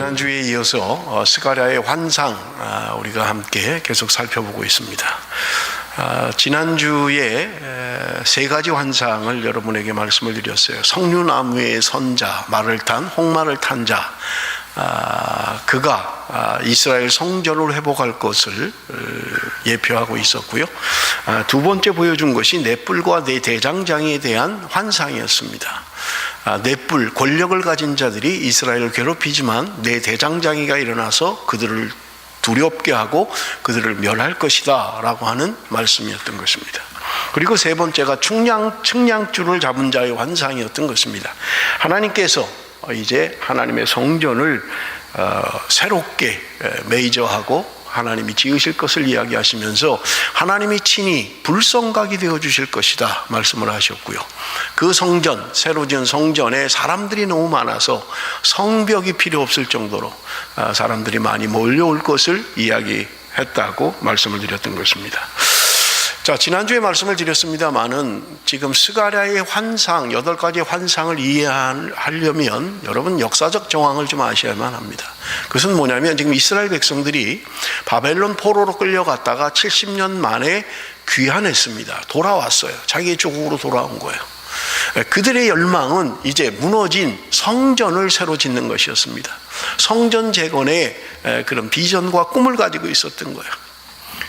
지난주에 이어서 스가랴의 환상 우리가 함께 계속 살펴보고 있습니다. 지난주에 세 가지 환상을 여러분에게 말씀을 드렸어요. 석류나무의 선자, 말을 탄 홍마를 탄 자, 그가 이스라엘 성전을 회복할 것을 예표하고 있었고요. 두 번째 보여준 것이 넷불과 네 대장장이에 대한 환상이었습니다. 넷불, 권력을 가진 자들이 이스라엘을 괴롭히지만 네 대장장이가 일어나서 그들을 두렵게 하고 그들을 멸할 것이다 라고 하는 말씀이었던 것입니다. 그리고 세 번째가 측량줄을 잡은 자의 환상이었던 것입니다. 하나님께서 이제 하나님의 성전을 새롭게 메이저하고 하나님이 지으실 것을 이야기하시면서 하나님이 친히 불성각이 되어 주실 것이다 말씀을 하셨고요. 그 성전, 새로 지은 성전에 사람들이 너무 많아서 성벽이 필요 없을 정도로 사람들이 많이 몰려올 것을 이야기했다고 말씀을 드렸던 것입니다. 자, 지난주에 말씀을 드렸습니다만은 지금 스가랴의 환상, 8가지의 환상을 이해하려면 여러분 역사적 정황을 좀 아셔야만 합니다. 그것은 뭐냐면 지금 이스라엘 백성들이 바벨론 포로로 끌려갔다가 70년 만에 귀환했습니다. 돌아왔어요. 자기의 조국으로 돌아온 거예요. 그들의 열망은 이제 무너진 성전을 새로 짓는 것이었습니다. 성전 재건의 그런 비전과 꿈을 가지고 있었던 거예요.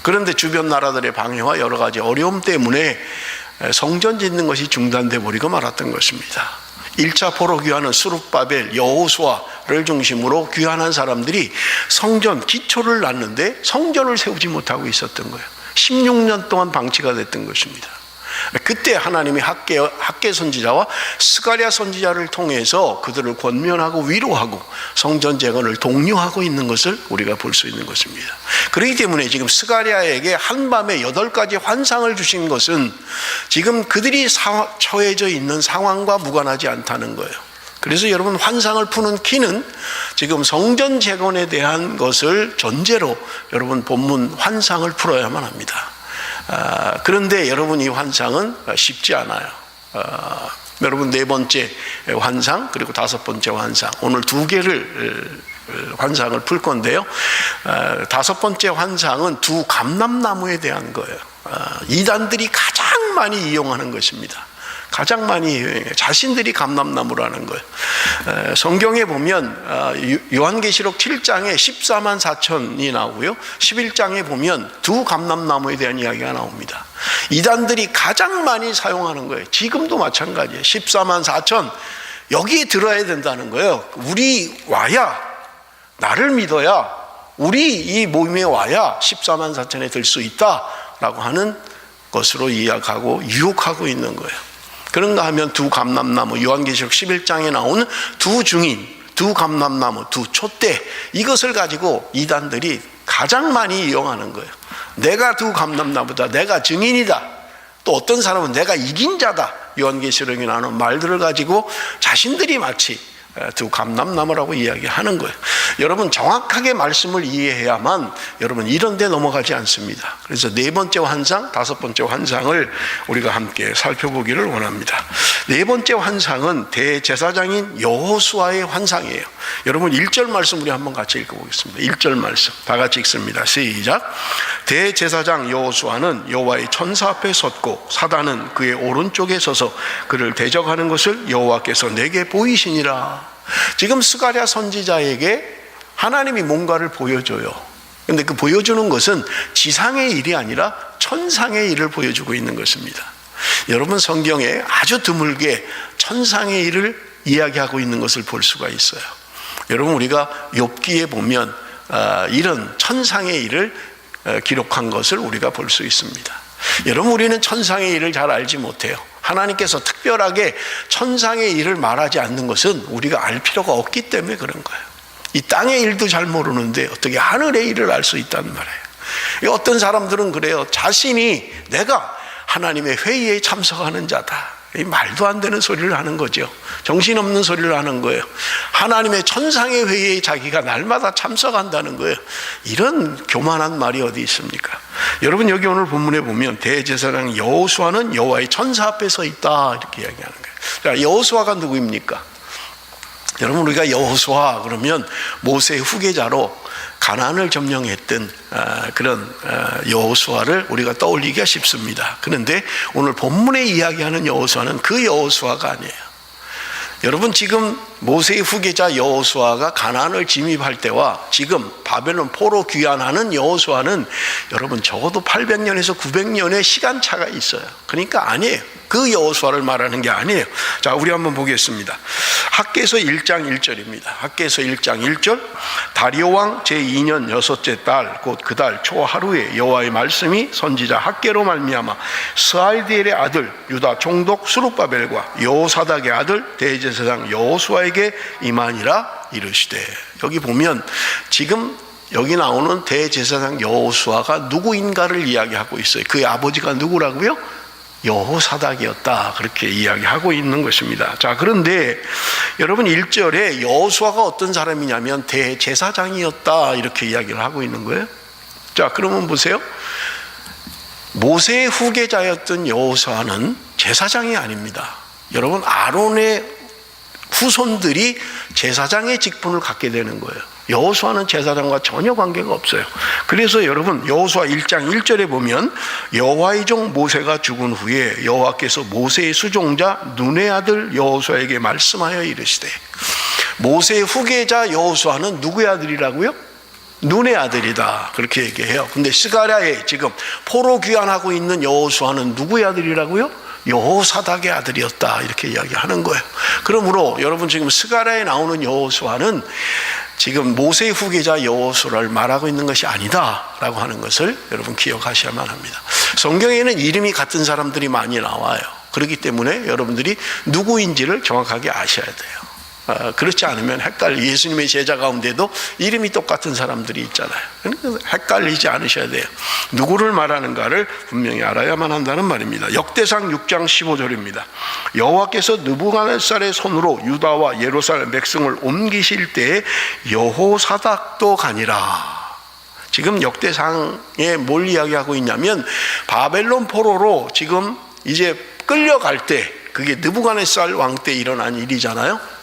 그런데 주변 나라들의 방해와 여러 가지 어려움 때문에 성전 짓는 것이 중단돼 버리고 말았던 것입니다. 1차 포로 귀환은 스룹바벨, 여호수아를 중심으로 귀환한 사람들이 성전 기초를 놨는데 성전을 세우지 못하고 있었던 거예요. 16년 동안 방치가 됐던 것입니다. 그때 하나님이 학개 선지자와 스가랴 선지자를 통해서 그들을 권면하고 위로하고 성전 재건을 독려하고 있는 것을 우리가 볼 수 있는 것입니다. 그렇기 때문에 지금 스가랴에게 한밤에 8가지 환상을 주신 것은 지금 그들이 처해져 있는 상황과 무관하지 않다는 거예요. 그래서 여러분 환상을 푸는 키는 지금 성전 재건에 대한 것을 전제로 여러분 본문 환상을 풀어야만 합니다. 그런데 여러분 이 환상은 쉽지 않아요. 여러분 4번째 환상 그리고 5번째 환상, 오늘 2개를 환상을 풀 건데요. 5번째 환상은 두 감람나무에 대한 거예요. 이단들이 가장 많이 이용하는 것입니다. 가장 많이 자신들이 감람나무라는 거예요. 성경에 보면 요한계시록 7장에 14만 4천이 나오고요. 11장에 보면 두 감람나무에 대한 이야기가 나옵니다. 이단들이 가장 많이 사용하는 거예요. 지금도 마찬가지예요. 14만 4천 여기에 들어야 된다는 거예요. 우리 와야, 나를 믿어야, 우리 이 모임에 와야 14만 4천에 들 수 있다라고 하는 것으로 이야기하고 유혹하고 있는 거예요. 그런가 하면 두 감람나무, 요한계시록 11장에 나오는 두 증인, 두 감람나무, 두 촛대, 이것을 가지고 이단들이 가장 많이 이용하는 거예요. 내가 두 감람나무다, 내가 증인이다, 또 어떤 사람은 내가 이긴 자다, 요한계시록에 나오는 말들을 가지고 자신들이 마치 두 감람나무라고 이야기하는 거예요. 여러분 정확하게 말씀을 이해해야만 여러분 이런 데 넘어가지 않습니다. 그래서 4번째 환상, 5번째 환상을 우리가 함께 살펴보기를 원합니다. 4번째 환상은 대제사장인 여호수아의 환상이에요. 여러분 1절 말씀 우리 한번 같이 읽어보겠습니다. 1절 말씀 다 같이 읽습니다. 시작. 대제사장 여호수아는 여호와의 천사 앞에 섰고 사단은 그의 오른쪽에 서서 그를 대적하는 것을 여호와께서 내게 보이시니라. 지금 스가랴 선지자에게 하나님이 뭔가를 보여줘요. 그런데 그 보여주는 것은 지상의 일이 아니라 천상의 일을 보여주고 있는 것입니다. 여러분 성경에 아주 드물게 천상의 일을 이야기하고 있는 것을 볼 수가 있어요. 여러분 우리가 욥기에 보면 이런 천상의 일을 기록한 것을 우리가 볼 수 있습니다. 여러분 우리는 천상의 일을 잘 알지 못해요. 하나님께서 특별하게 천상의 일을 말하지 않는 것은 우리가 알 필요가 없기 때문에 그런 거예요. 이 땅의 일도 잘 모르는데 어떻게 하늘의 일을 알 수 있단 말이에요. 어떤 사람들은 그래요. 자신이 내가 하나님의 회의에 참석하는 자다. 이 말도 안 되는 소리를 하는 거죠. 정신없는 소리를 하는 거예요. 하나님의 천상의 회의에 자기가 날마다 참석한다는 거예요. 이런 교만한 말이 어디 있습니까? 여러분 여기 오늘 본문에 보면 대제사장 여호수아는 여호와의 천사 앞에 서 있다 이렇게 이야기하는 거예요. 자, 여호수아가 누구입니까? 여러분, 우리가 여호수아 그러면 모세의 후계자로 가나안을 점령했던 그런 여호수아를 우리가 떠올리기가 쉽습니다. 그런데 오늘 본문에 이야기하는 여호수아는 그 여호수아가 아니에요. 여러분, 지금 모세의 후계자 여호수아가 가나안을 진입할 때와 지금 바벨론 포로 귀환하는 여호수아는 여러분 적어도 800년에서 900년의 시간차가 있어요. 그러니까 아니에요. 그 여호수아를 말하는 게 아니에요. 자, 우리 한번 보겠습니다. 학개서 1장 1절입니다. 학개서 1장 1절. 다리오 왕 제2년 여섯째 달 곧 그 달 초 하루에 여호와의 말씀이 선지자 학개로 말미암아 스알디엘의 아들 유다 총독 수룹바벨과 여호사닥의 아들 대제사장 여호수아에게 임하니라 이르시되. 여기 보면 지금 여기 나오는 대제사장 여호수아가 누구인가를 이야기하고 있어요. 그의 아버지가 누구라고요? 여호사닥이었다, 그렇게 이야기하고 있는 것입니다. 자, 그런데 여러분 1절에 여호수아가 어떤 사람이냐면 대제사장이었다, 이렇게 이야기를 하고 있는 거예요. 자, 그러면 보세요. 모세의 후계자였던 여호수아는 제사장이 아닙니다. 여러분, 아론의 후손들이 제사장의 직분을 갖게 되는 거예요. 여호수아는 제사장과 전혀 관계가 없어요. 그래서 여러분, 여호수아 1장 1절에 보면 여호와의 종 모세가 죽은 후에 여호와께서 모세의 수종자 눈의 아들 여호수아에게 말씀하여 이르시되. 모세의 후계자 여호수아는 누구의 아들이라고요? 눈의 아들이다, 그렇게 얘기해요. 근데 스가랴에 지금 포로 귀환하고 있는 여호수아는 누구의 아들이라고요? 여호사닥의 아들이었다, 이렇게 이야기하는 거예요. 그러므로 여러분, 지금 스가랴에 나오는 여호수아는 지금 모세의 후계자 여호수아를 말하고 있는 것이 아니다라고 하는 것을 여러분 기억하셔야만 합니다. 성경에는 이름이 같은 사람들이 많이 나와요. 그렇기 때문에 여러분들이 누구인지를 정확하게 아셔야 돼요. 그렇지 않으면 예수님의 제자 가운데도 이름이 똑같은 사람들이 있잖아요. 헷갈리지 않으셔야 돼요. 누구를 말하는가를 분명히 알아야만 한다는 말입니다. 역대상 6장 15절입니다. 여호와께서 느부갓네살의 손으로 유다와 예루살렘 백성을 옮기실 때에 여호사닥도 가니라. 지금 역대상에 뭘 이야기하고 있냐면 바벨론 포로로 지금 이제 끌려갈 때, 그게 느부갓네살 왕 때 일어난 일이잖아요.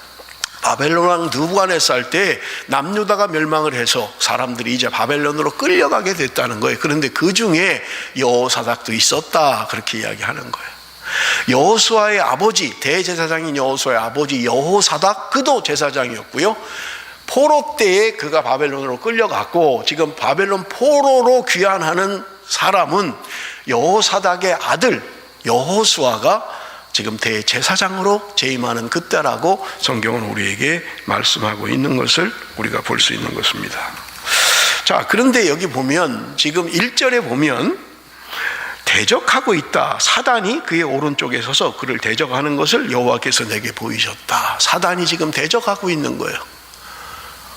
바벨론 왕 느부갓네살 때 남유다가 멸망을 해서 사람들이 이제 바벨론으로 끌려가게 됐다는 거예요. 그런데 그 중에 여호사닥도 있었다, 그렇게 이야기하는 거예요. 여호수아의 아버지, 대제사장인 여호수아의 아버지 여호사닥, 그도 제사장이었고요. 포로 때에 그가 바벨론으로 끌려갔고, 지금 바벨론 포로로 귀환하는 사람은 여호사닥의 아들 여호수아가 지금 대제사장으로 재임하는 그때라고 성경은 우리에게 말씀하고 있는 것을 우리가 볼 수 있는 것입니다. 자, 그런데 여기 보면 지금 1절에 보면 대적하고 있다. 사단이 그의 오른쪽에 서서 그를 대적하는 것을 여호와께서 내게 보이셨다. 사단이 지금 대적하고 있는 거예요.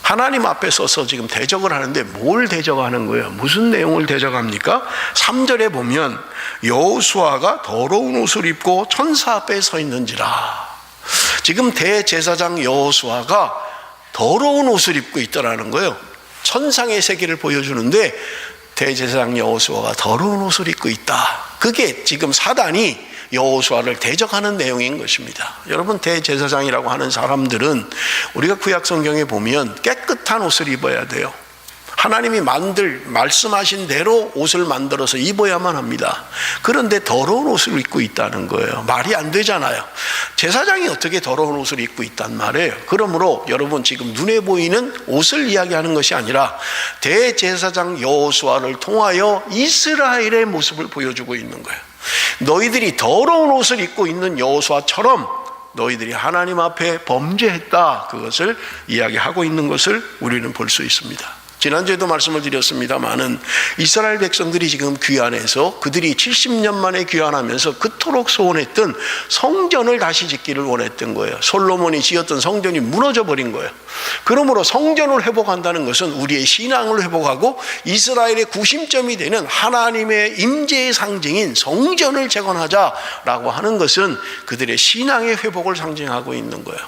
하나님 앞에 서서 지금 대적을 하는데 뭘 대적하는 거예요? 무슨 내용을 대적합니까? 3절에 보면 여호수아가 더러운 옷을 입고 천사 앞에 서 있는지라. 지금 대제사장 여호수아가 더러운 옷을 입고 있더라는 거예요. 천상의 세계를 보여주는데 대제사장 여호수아가 더러운 옷을 입고 있다. 그게 지금 사단이 여호수아를 대적하는 내용인 것입니다. 여러분, 대제사장이라고 하는 사람들은 우리가 구약 성경에 보면 깨끗한 옷을 입어야 돼요. 하나님이 말씀하신 대로 옷을 만들어서 입어야만 합니다. 그런데 더러운 옷을 입고 있다는 거예요. 말이 안 되잖아요. 제사장이 어떻게 더러운 옷을 입고 있단 말이에요. 그러므로 여러분, 지금 눈에 보이는 옷을 이야기하는 것이 아니라 대제사장 여호수아를 통하여 이스라엘의 모습을 보여주고 있는 거예요. 너희들이 더러운 옷을 입고 있는 여호수아처럼 너희들이 하나님 앞에 범죄했다, 그것을 이야기하고 있는 것을 우리는 볼 수 있습니다. 지난주에도 말씀을 드렸습니다마는 이스라엘 백성들이 지금 귀환해서 그들이 70년 만에 귀환하면서 그토록 소원했던 성전을 다시 짓기를 원했던 거예요. 솔로몬이 지었던 성전이 무너져 버린 거예요. 그러므로 성전을 회복한다는 것은 우리의 신앙을 회복하고 이스라엘의 구심점이 되는 하나님의 임재의 상징인 성전을 재건하자라고 하는 것은 그들의 신앙의 회복을 상징하고 있는 거예요.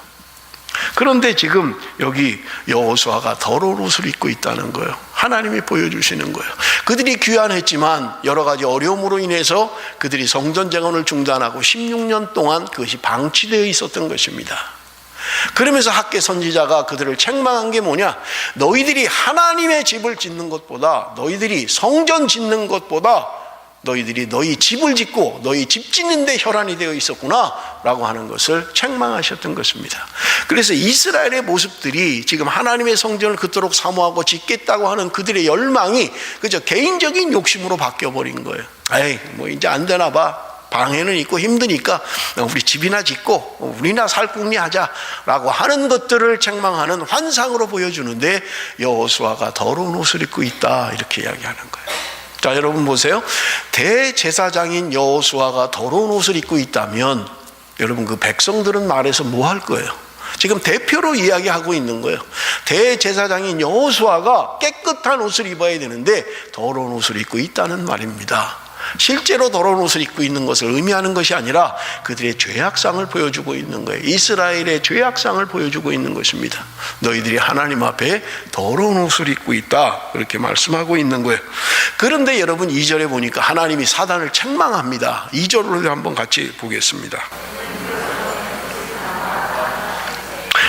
그런데 지금 여기 여호수아가 더러운 옷을 입고 있다는 거예요. 하나님이 보여주시는 거예요. 그들이 귀환했지만 여러 가지 어려움으로 인해서 그들이 성전 재건을 중단하고 16년 동안 그것이 방치되어 있었던 것입니다. 그러면서 학개 선지자가 그들을 책망한 게 뭐냐? 너희들이 하나님의 집을 짓는 것보다, 너희들이 성전 짓는 것보다 너희들이 너희 집을 짓고 너희 집 짓는 데 혈안이 되어 있었구나 라고 하는 것을 책망하셨던 것입니다. 그래서 이스라엘의 모습들이 지금 하나님의 성전을 그토록 사모하고 짓겠다고 하는 그들의 열망이 그저 개인적인 욕심으로 바뀌어버린 거예요. 에이, 뭐 이제 안 되나 봐, 방해는 있고 힘드니까 우리 집이나 짓고 우리나 살궁리 하자라고 하는 것들을 책망하는 환상으로 보여주는데, 여호수아가 더러운 옷을 입고 있다 이렇게 이야기하는 거예요. 자, 여러분 보세요. 대제사장인 여호수아가 더러운 옷을 입고 있다면 여러분 그 백성들은 말해서 뭐 할 거예요? 지금 대표로 이야기하고 있는 거예요. 대제사장인 여호수아가 깨끗한 옷을 입어야 되는데 더러운 옷을 입고 있다는 말입니다. 실제로 더러운 옷을 입고 있는 것을 의미하는 것이 아니라 그들의 죄악상을 보여주고 있는 거예요. 이스라엘의 죄악상을 보여주고 있는 것입니다. 너희들이 하나님 앞에 더러운 옷을 입고 있다 그렇게 말씀하고 있는 거예요. 그런데 여러분 2절에 보니까 하나님이 사단을 책망합니다. 2절로 한번 같이 보겠습니다.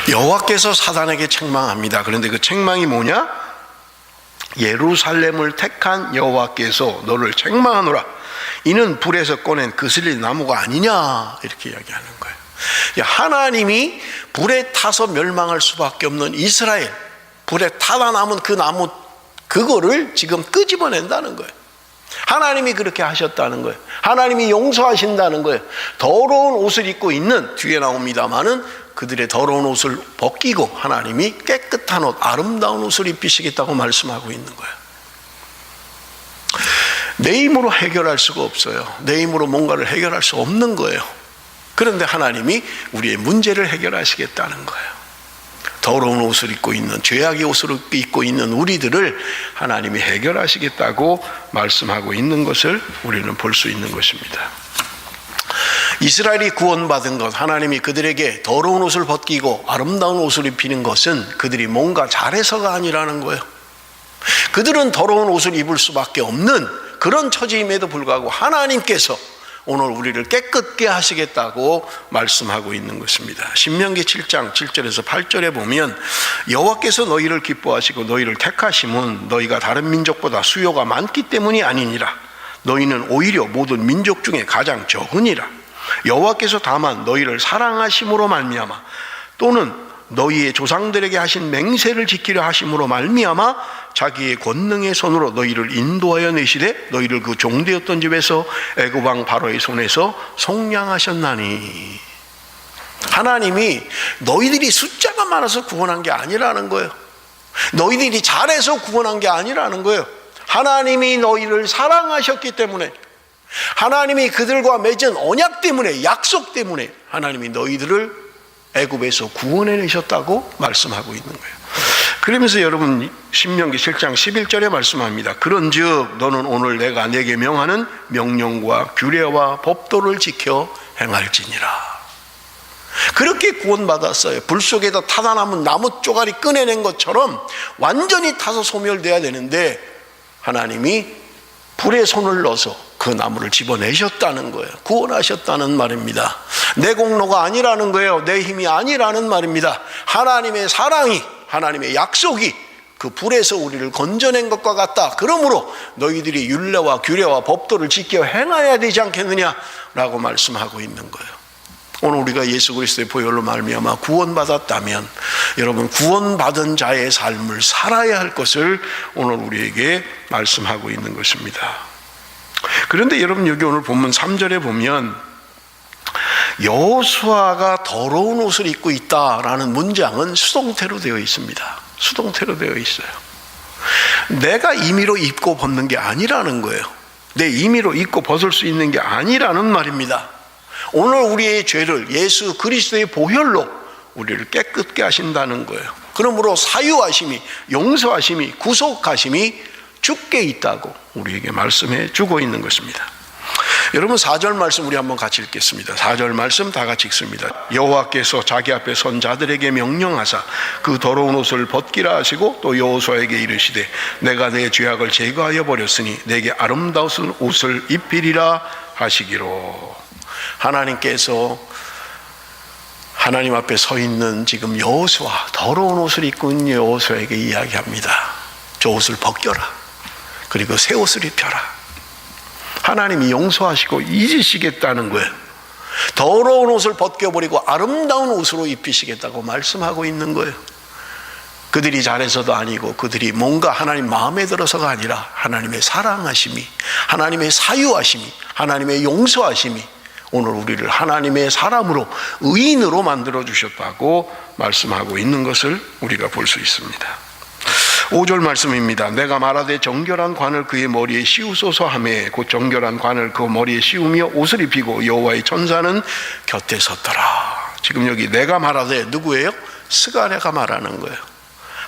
여호와께서 사단에게 책망합니다. 그런데 그 책망이 뭐냐? 예루살렘을 택한 여호와께서 너를 책망하노라. 이는 불에서 꺼낸 그슬린 나무가 아니냐 이렇게 이야기하는 거예요. 하나님이 불에 타서 멸망할 수밖에 없는 이스라엘, 불에 타다 남은 그 나무 그거를 지금 끄집어낸다는 거예요. 하나님이 그렇게 하셨다는 거예요. 하나님이 용서하신다는 거예요. 더러운 옷을 입고 있는, 뒤에 나옵니다마는 그들의 더러운 옷을 벗기고 하나님이 깨끗한 옷, 아름다운 옷을 입히시겠다고 말씀하고 있는 거예요. 내 힘으로 해결할 수가 없어요. 내 힘으로 뭔가를 해결할 수 없는 거예요. 그런데 하나님이 우리의 문제를 해결하시겠다는 거예요. 더러운 옷을 입고 있는, 죄악의 옷을 입고 있는 우리들을 하나님이 해결하시겠다고 말씀하고 있는 것을 우리는 볼 수 있는 것입니다. 이스라엘이 구원받은 것, 하나님이 그들에게 더러운 옷을 벗기고 아름다운 옷을 입히는 것은 그들이 뭔가 잘해서가 아니라는 거예요. 그들은 더러운 옷을 입을 수밖에 없는 그런 처지임에도 불구하고 하나님께서 오늘 우리를 깨끗게 하시겠다고 말씀하고 있는 것입니다. 신명기 7장 7절에서 8절에 보면 여호와께서 너희를 기뻐하시고 너희를 택하심은 너희가 다른 민족보다 수요가 많기 때문이 아니니라. 너희는 오히려 모든 민족 중에 가장 적으니라. 여호와께서 다만 너희를 사랑하심으로 말미암아 또는 너희의 조상들에게 하신 맹세를 지키려 하심으로 말미암아 자기의 권능의 손으로 너희를 인도하여 내시되 너희를 그 종되었던 집에서 애굽 왕 바로의 손에서 속량하셨나니. 하나님이 너희들이 숫자가 많아서 구원한 게 아니라는 거예요. 너희들이 잘해서 구원한 게 아니라는 거예요. 하나님이 너희를 사랑하셨기 때문에, 하나님이 그들과 맺은 언약 때문에, 약속 때문에 하나님이 너희들을 애굽에서 구원해내셨다고 말씀하고 있는 거예요. 그러면서 여러분 신명기 7장 11절에 말씀합니다. 그런즉 너는 오늘 내가 내게 명하는 명령과 규례와 법도를 지켜 행할지니라. 그렇게 구원받았어요. 불 속에다 타다 남은 나무 쪼가리 꺼내낸 것처럼 완전히 타서 소멸돼야 되는데 하나님이 불에 손을 넣어서 그 나무를 집어내셨다는 거예요. 구원하셨다는 말입니다. 내 공로가 아니라는 거예요. 내 힘이 아니라는 말입니다. 하나님의 사랑이, 하나님의 약속이 그 불에서 우리를 건져낸 것과 같다. 그러므로 너희들이 율례와 규례와 법도를 지켜 행해야 되지 않겠느냐라고 말씀하고 있는 거예요. 오늘 우리가 예수 그리스도의 보혈로 말미암아 구원받았다면 여러분 구원받은 자의 삶을 살아야 할 것을 오늘 우리에게 말씀하고 있는 것입니다. 그런데 여러분 여기 오늘 본문 3절에 보면 여호수아가 더러운 옷을 입고 있다라는 문장은 수동태로 되어 있습니다. 수동태로 되어 있어요. 내가 임의로 입고 벗는 게 아니라는 거예요. 내 임의로 입고 벗을 수 있는 게 아니라는 말입니다. 오늘 우리의 죄를 예수 그리스도의 보혈로 우리를 깨끗게 하신다는 거예요. 그러므로 사유하심이, 용서하심이, 구속하심이 주께 있다고 우리에게 말씀해 주고 있는 것입니다. 여러분 4절 말씀 우리 한번 같이 읽겠습니다. 4절 말씀 다 같이 읽습니다. 여호와께서 자기 앞에 선 자들에게 명령하사 그 더러운 옷을 벗기라 하시고 또 여호수아에게 이르시되 내가 내 죄악을 제거하여 버렸으니 내게 아름다운 옷을 입히리라 하시기로. 하나님께서 하나님 앞에 서 있는 지금 여호수아, 더러운 옷을 입고 있는 여호수아에게 이야기합니다. 저 옷을 벗겨라. 그리고 새 옷을 입혀라. 하나님이 용서하시고 잊으시겠다는 거예요. 더러운 옷을 벗겨버리고 아름다운 옷으로 입히시겠다고 말씀하고 있는 거예요. 그들이 잘해서도 아니고 그들이 뭔가 하나님 마음에 들어서가 아니라 하나님의 사랑하심이, 하나님의 사유하심이, 하나님의 용서하심이 오늘 우리를 하나님의 사람으로, 의인으로 만들어 주셨다고 말씀하고 있는 것을 우리가 볼 수 있습니다. 5절 말씀입니다. 내가 말하되 정결한 관을 그의 머리에 씌우소서 하매 곧 정결한 관을 그 머리에 씌우며 옷을 입히고 여호와의 천사는 곁에 섰더라. 지금 여기 내가 말하되 누구예요? 스가랴가 말하는 거예요.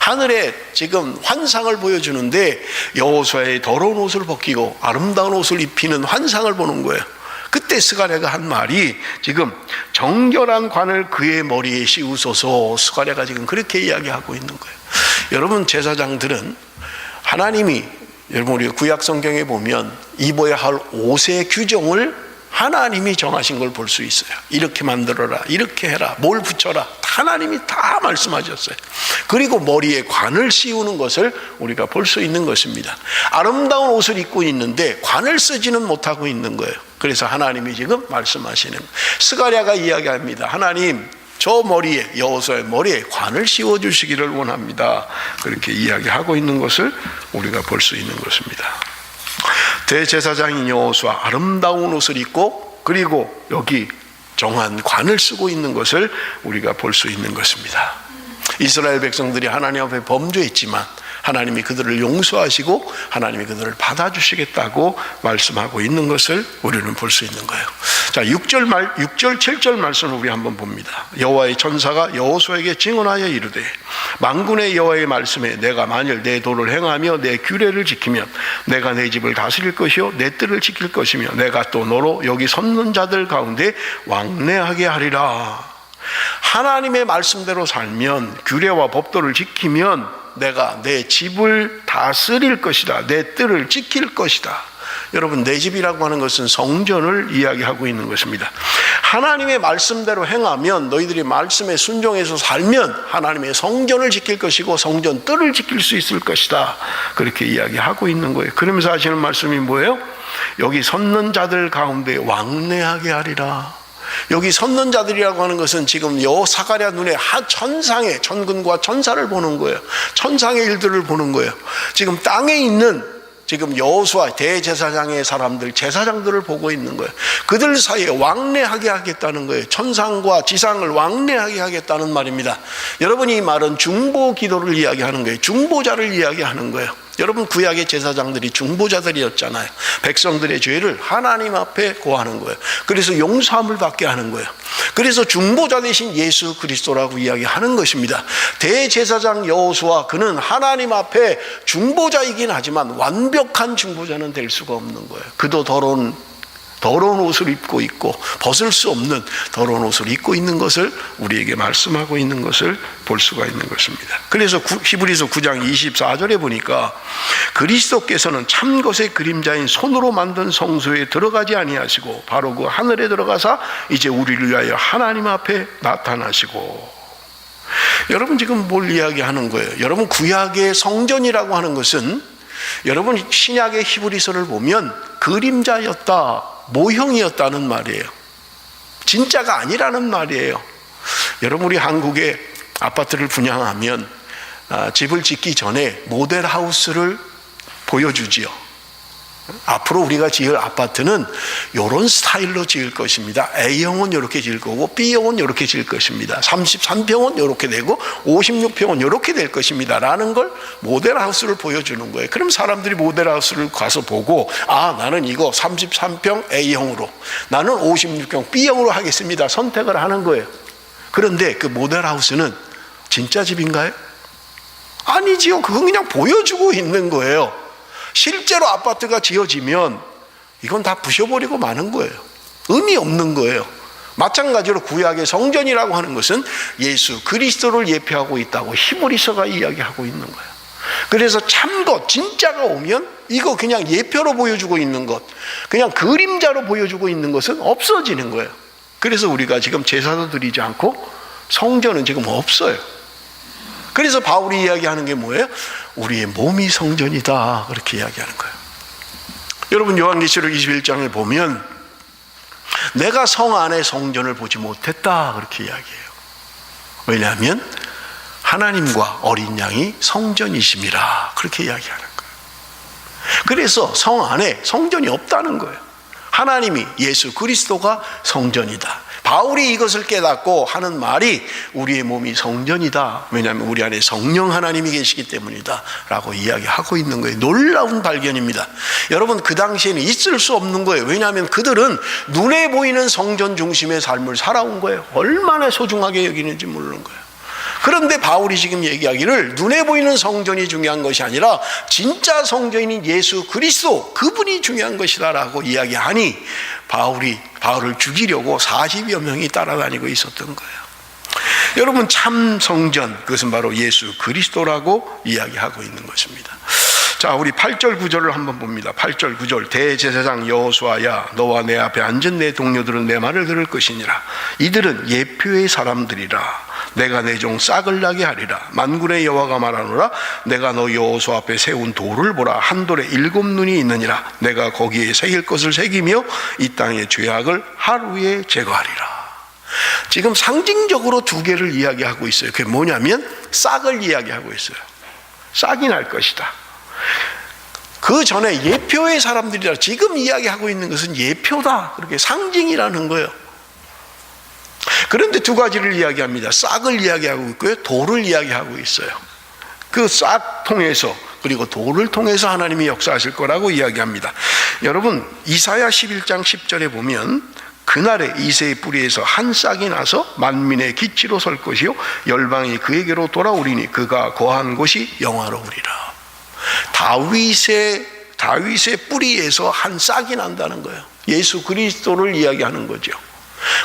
하늘에 지금 환상을 보여주는데 여호수아의 더러운 옷을 벗기고 아름다운 옷을 입히는 환상을 보는 거예요. 그때 스가랴가 한 말이 지금 정결한 관을 그의 머리에 씌우소서, 스가랴가 지금 그렇게 이야기하고 있는 거예요. 여러분, 제사장들은 하나님이, 여러분 우리가 구약 성경에 보면 입어야 할 옷의 규정을 하나님이 정하신 걸 볼 수 있어요. 이렇게 만들어라, 이렇게 해라, 뭘 붙여라, 하나님이 다 말씀하셨어요. 그리고 머리에 관을 씌우는 것을 우리가 볼 수 있는 것입니다. 아름다운 옷을 입고 있는데 관을 쓰지는 못하고 있는 거예요. 그래서 하나님이 지금 말씀하시는, 스가랴가 이야기합니다. 하나님, 저 머리에, 여호수아의 머리에 관을 씌워주시기를 원합니다. 그렇게 이야기하고 있는 것을 우리가 볼 수 있는 것입니다. 대제사장인 여호수아, 아름다운 옷을 입고 그리고 여기 정한 관을 쓰고 있는 것을 우리가 볼 수 있는 것입니다. 이스라엘 백성들이 하나님 앞에 범죄했지만 하나님이 그들을 용서하시고 하나님이 그들을 받아주시겠다고 말씀하고 있는 것을 우리는 볼 수 있는 거예요. 자, 6절, 7절 말씀을 우리 한번 봅니다. 여호와의 천사가 여호수아에게 증언하여 이르되 만군의 여호와의 말씀에 내가 만일 내 도를 행하며 내 규례를 지키면 내가 내 집을 다스릴 것이요 내 뜰을 지킬 것이며 내가 또 너로 여기 섰는 자들 가운데 왕래하게 하리라. 하나님의 말씀대로 살면, 규례와 법도를 지키면 내가 내 집을 다스릴 것이다, 내 뜰을 지킬 것이다. 여러분, 내 집이라고 하는 것은 성전을 이야기하고 있는 것입니다. 하나님의 말씀대로 행하면, 너희들이 말씀에 순종해서 살면 하나님의 성전을 지킬 것이고 성전 뜰을 지킬 수 있을 것이다. 그렇게 이야기하고 있는 거예요. 그러면서 하시는 말씀이 뭐예요? 여기 섰는 자들 가운데 왕래하게 하리라. 여기 섰는 자들이라고 하는 것은 지금 사가랴 눈에 천상의, 천군과 천사를 보는 거예요. 천상의 일들을 보는 거예요. 지금 땅에 있는 지금 여호수아 대제사장의 사람들, 제사장들을 보고 있는 거예요. 그들 사이에 왕래하게 하겠다는 거예요. 천상과 지상을 왕래하게 하겠다는 말입니다. 여러분, 이 말은 중보 기도를 이야기하는 거예요. 중보자를 이야기하는 거예요. 여러분, 구약의 제사장들이 중보자들이었잖아요. 백성들의 죄를 하나님 앞에 고하는 거예요. 그래서 용서함을 받게 하는 거예요. 그래서 중보자 대신 예수 그리스도라고 이야기하는 것입니다. 대제사장 여호수아, 그는 하나님 앞에 중보자이긴 하지만 완벽한 중보자는 될 수가 없는 거예요. 그도 더러운 옷을 입고 있고 벗을 수 없는 더러운 옷을 입고 있는 것을 우리에게 말씀하고 있는 것을 볼 수가 있는 것입니다. 그래서 히브리서 9장 24절에 보니까 그리스도께서는 참 것의 그림자인 손으로 만든 성소에 들어가지 아니하시고 바로 그 하늘에 들어가사 이제 우리를 위하여 하나님 앞에 나타나시고. 여러분, 지금 뭘 이야기하는 거예요? 여러분, 구약의 성전이라고 하는 것은, 여러분 신약의 히브리서를 보면 그림자였다, 모형이었다는 말이에요. 진짜가 아니라는 말이에요. 여러분, 우리 한국에 아파트를 분양하면 집을 짓기 전에 모델하우스를 보여주지요. 앞으로 우리가 지을 아파트는 이런 스타일로 지을 것입니다. A형은 이렇게 지을 거고 B형은 이렇게 지을 것입니다. 33평은 이렇게 되고 56평은 이렇게 될 것입니다 라는 걸 모델하우스를 보여주는 거예요. 그럼 사람들이 모델하우스를 가서 보고, 아, 나는 이거 33평 A형으로, 나는 56평 B형으로 하겠습니다, 선택을 하는 거예요. 그런데 그 모델하우스는 진짜 집인가요? 아니지요. 그건 그냥 보여주고 있는 거예요. 실제로 아파트가 지어지면 이건 다 부셔버리고 마는 거예요. 의미 없는 거예요. 마찬가지로 구약의 성전이라고 하는 것은 예수 그리스도를 예표하고 있다고 히브리서가 이야기하고 있는 거예요. 그래서 참것, 진짜가 오면 이거 그냥 예표로 보여주고 있는 것, 그냥 그림자로 보여주고 있는 것은 없어지는 거예요. 그래서 우리가 지금 제사도 드리지 않고 성전은 지금 없어요. 그래서 바울이 이야기하는 게 뭐예요? 우리의 몸이 성전이다, 그렇게 이야기하는 거예요. 여러분, 요한계시록 21장에 보면 내가 성 안에 성전을 보지 못했다, 그렇게 이야기해요. 왜냐하면 하나님과 어린 양이 성전이심이라, 그렇게 이야기하는 거예요. 그래서 성 안에 성전이 없다는 거예요. 하나님이, 예수 그리스도가 성전이다. 바울이 이것을 깨닫고 하는 말이 우리의 몸이 성전이다. 왜냐하면 우리 안에 성령 하나님이 계시기 때문이다 라고 이야기하고 있는 거예요. 놀라운 발견입니다. 여러분, 그 당시에는 있을 수 없는 거예요. 왜냐하면 그들은 눈에 보이는 성전 중심의 삶을 살아온 거예요. 얼마나 소중하게 여기는지 모르는 거예요. 그런데 바울이 지금 얘기하기를 눈에 보이는 성전이 중요한 것이 아니라 진짜 성전인 예수 그리스도, 그분이 중요한 것이다 라고 이야기하니 바울을 죽이려고 40여 명이 따라다니고 있었던 거예요. 여러분, 참 성전, 그것은 바로 예수 그리스도라고 이야기하고 있는 것입니다. 자, 우리 8절 9절을 한번 봅니다. 8절 9절. 대제사장 여호수아야, 너와 내 앞에 앉은 내 동료들은 내 말을 들을 것이니라. 이들은 예표의 사람들이라. 내가 내 종 싹을 나게 하리라. 만군의 여호와가 말하노라. 내가 너 여호수아 앞에 세운 돌을 보라. 한 돌에 7눈이 있느니라. 내가 거기에 새길 것을 새기며 이 땅의 죄악을 하루에 제거하리라. 지금 상징적으로 두 개를 이야기하고 있어요. 그게 뭐냐면 싹을 이야기하고 있어요. 싹이 날 것이다. 그 전에 예표의 사람들이라, 지금 이야기하고 있는 것은 예표다, 그렇게 상징이라는 거예요. 그런데 두 가지를 이야기합니다. 싹을 이야기하고 있고요, 돌을 이야기하고 있어요. 그 싹 통해서, 그리고 돌을 통해서 하나님이 역사하실 거라고 이야기합니다. 여러분, 이사야 11장 10절에 보면 그날에 이새의 뿌리에서 한 싹이 나서 만민의 기치로 설 것이요 열방이 그에게로 돌아오리니 그가 거한 곳이 영화로우리라. 다윗의 뿌리에서 한 싹이 난다는 거예요. 예수 그리스도를 이야기하는 거죠.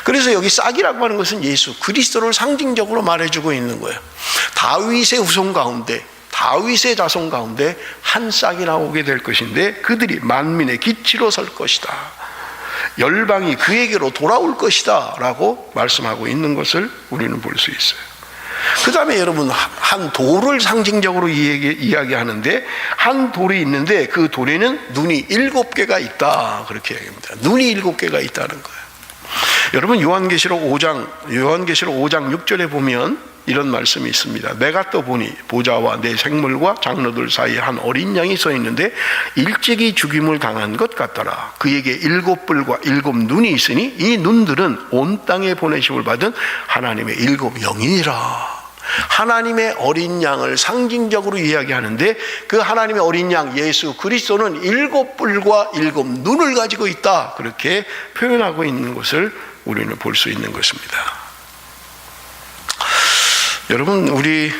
그래서 여기 싹이라고 하는 것은 예수 그리스도를 상징적으로 말해주고 있는 거예요. 다윗의 후손 가운데, 다윗의 자손 가운데 한 싹이 나오게 될 것인데 그들이 만민의 기치로 설 것이다. 열방이 그에게로 돌아올 것이다 라고 말씀하고 있는 것을 우리는 볼 수 있어요. 그 다음에 여러분, 한 돌을 상징적으로 이야기하는데 한 돌이 있는데 그 돌에는 눈이 7개가 있다, 그렇게 이야기합니다. 눈이 7개가 있다는 거예요. 여러분, 요한계시록 5장 6절에 보면 이런 말씀이 있습니다. 내가 또 보니 보좌와 내 생물과 장로들 사이에 한 어린 양이 서 있는데 일찍이 죽임을 당한 것 같더라. 그에게 7뿔과 7눈이 있으니 이 눈들은 온 땅에 보내심을 받은 하나님의 7영이니라. 하나님의 어린 양을 상징적으로 이야기하는데 그 하나님의 어린 양 예수 그리스도는 7뿔과 7눈을 가지고 있다, 그렇게 표현하고 있는 것을 우리는 볼 수 있는 것입니다. 여러분, 우리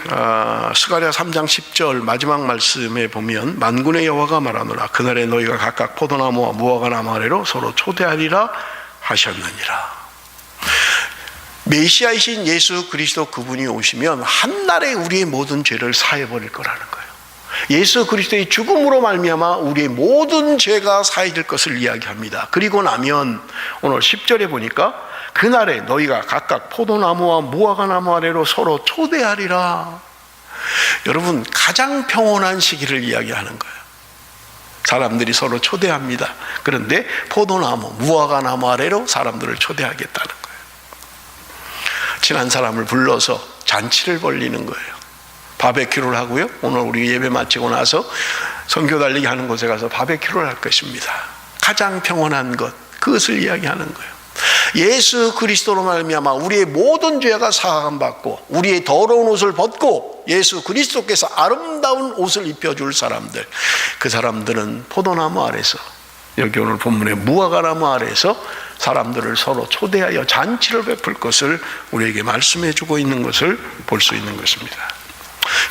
스가랴 3장 10절 마지막 말씀에 보면 만군의 여호와가 말하노라. 그날에 너희가 각각 포도나무와 무화과 나무 아래로 서로 초대하리라 하셨느니라. 메시아이신 예수 그리스도, 그분이 오시면 한날에 우리의 모든 죄를 사해버릴 거라는 거예요. 예수 그리스도의 죽음으로 말미암아 우리의 모든 죄가 사해질 것을 이야기합니다. 그리고 나면 오늘 10절에 보니까 그날에 너희가 각각 포도나무와 무화과 나무 아래로 서로 초대하리라. 여러분, 가장 평온한 시기를 이야기하는 거예요. 사람들이 서로 초대합니다. 그런데 포도나무, 무화과 나무 아래로 사람들을 초대하겠다는 거예요. 친한 사람을 불러서 잔치를 벌리는 거예요. 바베큐를 하고요. 오늘 우리 예배 마치고 나서 선교 달리기 하는 곳에 가서 바베큐를 할 것입니다. 가장 평온한 것, 그것을 이야기하는 거예요. 예수 그리스도로 말미암아 우리의 모든 죄가 사함받고 우리의 더러운 옷을 벗고 예수 그리스도께서 아름다운 옷을 입혀줄 사람들, 그 사람들은 포도나무 아래서, 여기 오늘 본문의 무화과 나무 아래에서 사람들을 서로 초대하여 잔치를 베풀 것을 우리에게 말씀해 주고 있는 것을 볼 수 있는 것입니다.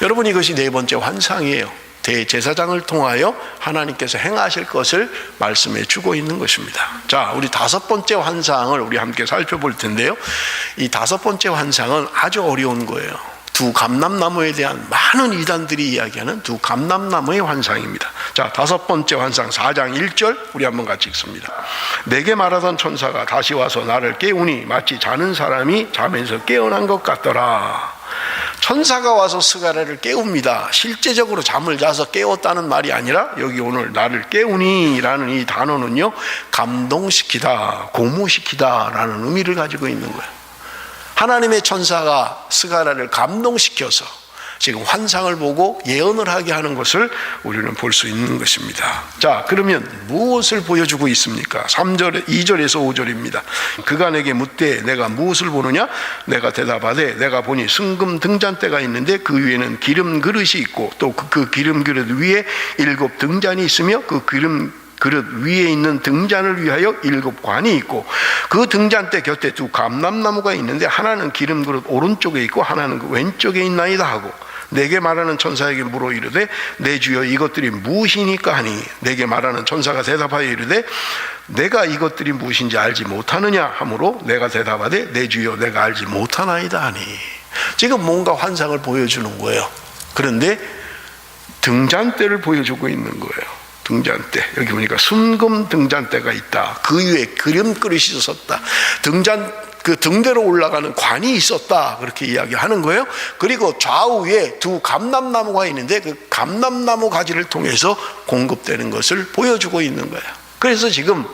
여러분, 이것이 네 번째 환상이에요. 대제사장을 통하여 하나님께서 행하실 것을 말씀해 주고 있는 것입니다. 자, 우리 다섯 번째 환상을 우리 함께 살펴볼 텐데요. 이 다섯 번째 환상은 아주 어려운 거예요. 두 감람나무에 대한 많은 이단들이 이야기하는 두 감람나무의 환상입니다. 자, 다섯 번째 환상 4장 1절 우리 한번 같이 읽습니다. 내게 말하던 천사가 다시 와서 나를 깨우니 마치 자는 사람이 잠에서 깨어난 것 같더라. 천사가 와서 스가랴를 깨웁니다. 실제적으로 잠을 자서 깨웠다는 말이 아니라 여기 오늘 나를 깨우니 라는 이 단어는요, 감동시키다, 고무시키다 라는 의미를 가지고 있는 거예요. 하나님의 천사가 스가랴를 감동시켜서 지금 환상을 보고 예언을 하게 하는 것을 우리는 볼 수 있는 것입니다. 자, 그러면 무엇을 보여주고 있습니까? 3절, 2절에서 5절입니다. 그가 내게 묻되 내가 무엇을 보느냐? 내가 대답하되 내가 보니 순금 등잔대가 있는데 그 위에는 기름 그릇이 있고 또 그 기름 그릇 위에 7 등잔이 있으며 그 기름 그릇 위에 있는 등잔을 위하여 7 관이 있고 그 등잔대 곁에 두 감람나무가 있는데 하나는 기름 그릇 오른쪽에 있고 하나는 그 왼쪽에 있나이다 하고 내게 말하는 천사에게 물어 이르되 내 주여 이것들이 무엇이니까 하니 내게 말하는 천사가 대답하여 이르되 내가 이것들이 무엇인지 알지 못하느냐 하므로 내가 대답하되 내 주여 내가 알지 못하나이다 하니. 지금 뭔가 환상을 보여주는 거예요. 그런데 등잔대를 보여주고 있는 거예요. 등잔대, 여기 보니까 순금 등잔대가 있다. 그 위에 기름 그릇이 있었다. 그 등대로 올라가는 관이 있었다. 그렇게 이야기하는 거예요. 그리고 좌우에 두 감람나무가 있는데 그 감람나무 가지를 통해서 공급되는 것을 보여주고 있는 거예요. 그래서 지금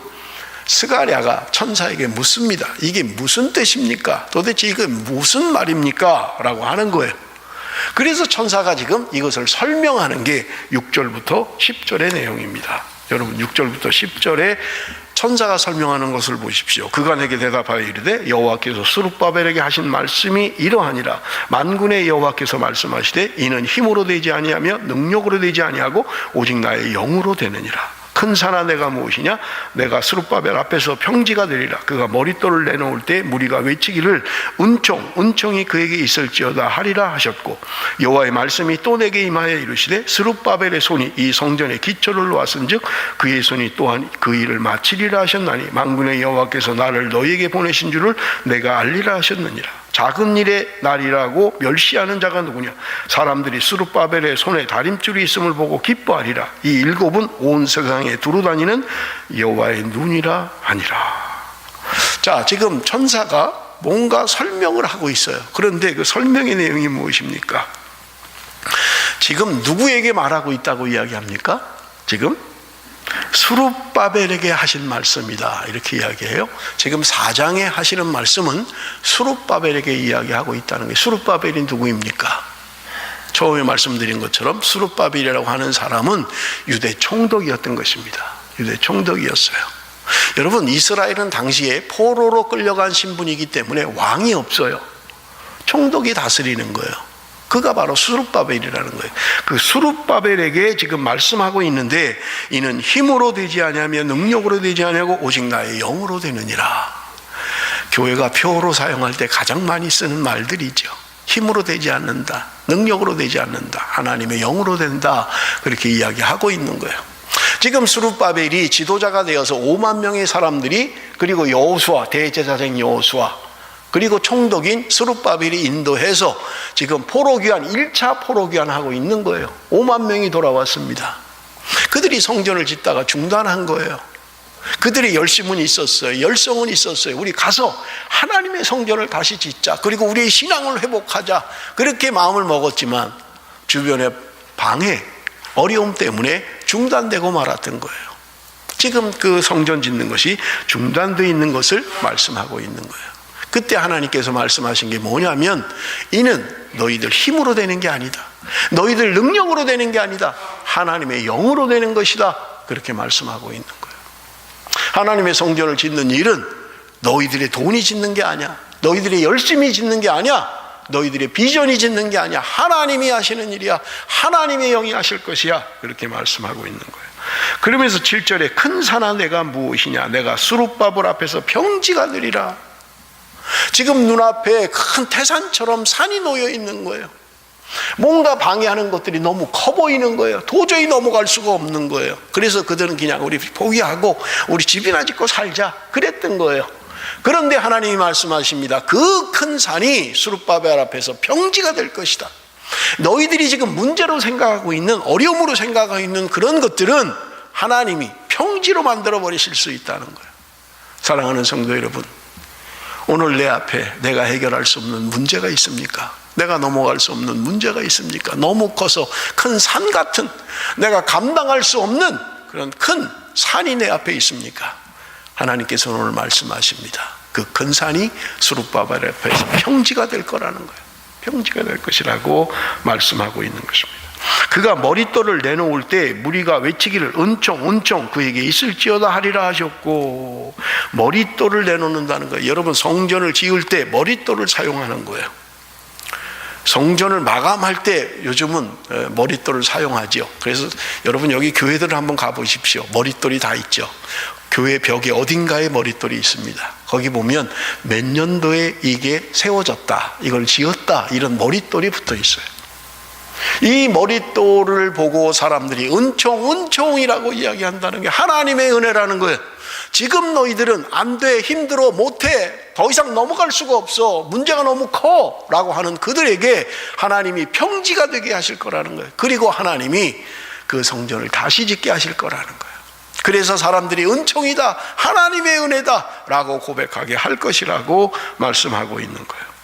스가랴가 천사에게 묻습니다. 이게 무슨 뜻입니까? 도대체 이게 무슨 말입니까? 라고 하는 거예요. 그래서 천사가 지금 이것을 설명하는 게 6절부터 10절의 내용입니다. 여러분 6절부터 10절에 천사가 설명하는 것을 보십시오. 그가 내게 대답하여 이르되 여호와께서 스룹바벨에게 하신 말씀이 이러하니라. 만군의 여호와께서 말씀하시되 이는 힘으로 되지 아니하며 능력으로 되지 아니하고 오직 나의 영으로 되느니라. 큰 산아 내가 무엇이냐? 내가 스룹바벨 앞에서 평지가 되리라. 그가 머릿돌을 내놓을 때 무리가 외치기를 은총이 그에게 있을지어다 하리라 하셨고 여호와의 말씀이 또 내게 임하여 이르시되 스룹바벨의 손이 이 성전의 기초를 놓았은즉 그의 손이 또한 그 일을 마치리라 하셨나니 만군의 여호와께서 나를 너희에게 보내신 줄을 내가 알리라 하셨느니라. 작은 일의 날이라고 멸시하는 자가 누구냐? 사람들이 스룹바벨의 손에 다림줄이 있음을 보고 기뻐하리라. 이 7은 온 세상에 두루다니는 여호와의 눈이라 하니라. 자, 지금 천사가 뭔가 설명을 하고 있어요. 그런데 그 설명의 내용이 무엇입니까? 지금 누구에게 말하고 있다고 이야기합니까? 지금 스룹바벨에게 하신 말씀이다 이렇게 이야기해요. 지금 4장에 하시는 말씀은 스룹바벨에게 이야기하고 있다는 거예요. 스룹바벨이 누구입니까? 처음에 말씀드린 것처럼 스룹바벨이라고 하는 사람은 유대 총독이었던 것입니다. 유대 총독이었어요. 여러분 이스라엘은 당시에 포로로 끌려간 신분이기 때문에 왕이 없어요. 총독이 다스리는 거예요. 그가 바로 스룹바벨이라는 거예요. 그 스룹바벨에게 지금 말씀하고 있는데 이는 힘으로 되지 아니하며 능력으로 되지 아니하고 오직 나의 영으로 되느니라. 교회가 표어로 사용할 때 가장 많이 쓰는 말들이죠. 힘으로 되지 않는다, 능력으로 되지 않는다, 하나님의 영으로 된다, 그렇게 이야기하고 있는 거예요. 지금 스룹바벨이 지도자가 되어서 5만 명의 사람들이 그리고 여호수아 대제사장 여호수아 그리고 총독인 스룹바벨이 인도해서 지금 포로귀환 1차 포로귀환하고 있는 거예요. 5만 명이 돌아왔습니다. 그들이 성전을 짓다가 중단한 거예요. 그들의 열심은 있었어요. 열성은 있었어요. 우리 가서 하나님의 성전을 다시 짓자. 그리고 우리의 신앙을 회복하자. 그렇게 마음을 먹었지만 주변의 방해, 어려움 때문에 중단되고 말았던 거예요. 지금 그 성전 짓는 것이 중단되어 있는 것을 말씀하고 있는 거예요. 그때 하나님께서 말씀하신 게 뭐냐면 이는 너희들 힘으로 되는 게 아니다. 너희들 능력으로 되는 게 아니다. 하나님의 영으로 되는 것이다. 그렇게 말씀하고 있는 거예요. 하나님의 성전을 짓는 일은 너희들의 돈이 짓는 게 아니야. 너희들의 열심히 짓는 게 아니야. 너희들의 비전이 짓는 게 아니야. 하나님이 하시는 일이야. 하나님의 영이 하실 것이야. 그렇게 말씀하고 있는 거예요. 그러면서 7절에 큰 산아 내가 무엇이냐? 내가 스룹바벨 앞에서 평지가 되리라. 지금 눈앞에 큰 태산처럼 산이 놓여 있는 거예요. 뭔가 방해하는 것들이 너무 커 보이는 거예요. 도저히 넘어갈 수가 없는 거예요. 그래서 그들은 그냥 우리 포기하고 우리 집이나 짓고 살자 그랬던 거예요. 그런데 하나님이 말씀하십니다. 그 큰 산이 스룹바벨 앞에서 평지가 될 것이다. 너희들이 지금 문제로 생각하고 있는, 어려움으로 생각하고 있는 그런 것들은 하나님이 평지로 만들어 버리실 수 있다는 거예요. 사랑하는 성도 여러분, 오늘 내 앞에 내가 해결할 수 없는 문제가 있습니까? 내가 넘어갈 수 없는 문제가 있습니까? 너무 커서 큰 산 같은, 내가 감당할 수 없는 그런 큰 산이 내 앞에 있습니까? 하나님께서 오늘 말씀하십니다. 그 큰 산이 스룹바벨 앞에서 평지가 될 거라는 거예요. 평지가 될 것이라고 말씀하고 있는 것입니다. 그가 머릿돌을 내놓을 때 무리가 외치기를 은총 은총 그에게 있을지어다 하리라 하셨고, 머릿돌을 내놓는다는 거예요. 여러분, 성전을 지을 때 머릿돌을 사용하는 거예요. 성전을 마감할 때 요즘은 머릿돌을 사용하죠. 그래서 여러분, 여기 교회들을 한번 가보십시오. 머릿돌이 다 있죠. 교회 벽에 어딘가에 머릿돌이 있습니다. 거기 보면 몇 년도에 이게 세워졌다, 이걸 지었다, 이런 머릿돌이 붙어 있어요. 이 머릿돌을 보고 사람들이 은총 은총이라고 이야기한다는 게 하나님의 은혜라는 거예요. 지금 너희들은 안 돼, 힘들어, 못해, 더 이상 넘어갈 수가 없어, 문제가 너무 커 라고 하는 그들에게 하나님이 평지가 되게 하실 거라는 거예요. 그리고 하나님이 그 성전을 다시 짓게 하실 거라는 거예요. 그래서 사람들이 은총이다, 하나님의 은혜다 라고 고백하게 할 것이라고 말씀하고 있는 거예요.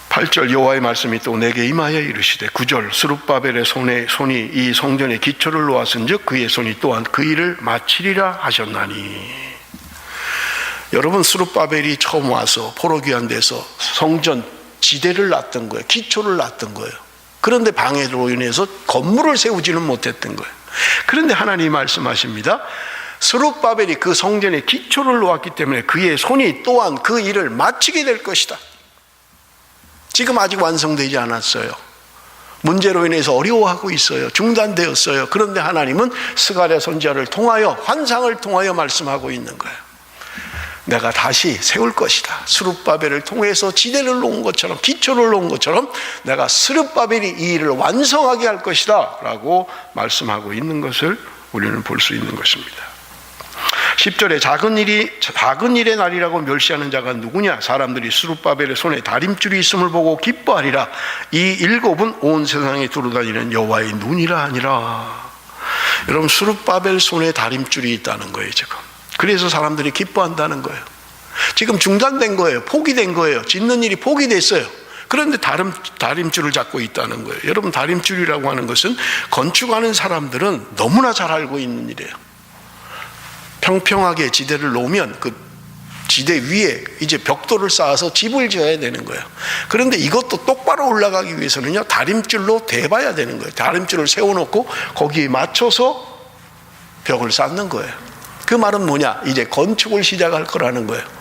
8절 여호와의 말씀이 또 내게 임하여 이르시되 9절 스룹바벨의 손이 이 성전의 기초를 놓았은즉 그의 손이 또한 그 일을 마치리라 하셨나니. 여러분, 스룹바벨이 처음 와서 포로귀환 돼서 성전 지대를 놨던 거예요. 기초를 놨던 거예요. 그런데 방해로 인해서 건물을 세우지는 못했던 거예요. 그런데 하나님이 말씀하십니다. 스룹바벨이 그 성전의 기초를 놓았기 때문에 그의 손이 또한 그 일을 마치게 될 것이다. 지금 아직 완성되지 않았어요. 문제로 인해서 어려워하고 있어요. 중단되었어요. 그런데 하나님은 스가랴 선지자를 통하여, 환상을 통하여 말씀하고 있는 거예요. 내가 다시 세울 것이다. 스룹바벨을 통해서 지대를 놓은 것처럼, 기초를 놓은 것처럼 내가 스룹바벨이 이 일을 완성하게 할 것이다 라고 말씀하고 있는 것을 우리는 볼 수 있는 것입니다. 10절에 작은 일의 날이라고 멸시하는 자가 누구냐? 사람들이 스룹바벨의 손에 다림줄이 있음을 보고 기뻐하리라. 이 일곱은 온 세상에 두루다니는 여호와의 눈이라 하니라. 여러분, 스룹바벨 손에 다림줄이 있다는 거예요 지금. 그래서 사람들이 기뻐한다는 거예요. 지금 중단된 거예요. 포기된 거예요. 짓는 일이 포기됐어요. 그런데 다림줄을 잡고 있다는 거예요. 여러분, 다림줄이라고 하는 것은 건축하는 사람들은 너무나 잘 알고 있는 일이에요. 평평하게 지대를 놓으면 그 지대 위에 이제 벽돌을 쌓아서 집을 지어야 되는 거예요. 그런데 이것도 똑바로 올라가기 위해서는요, 다림줄로 대봐야 되는 거예요. 다림줄을 세워놓고 거기에 맞춰서 벽을 쌓는 거예요. 그 말은 뭐냐? 이제 건축을 시작할 거라는 거예요.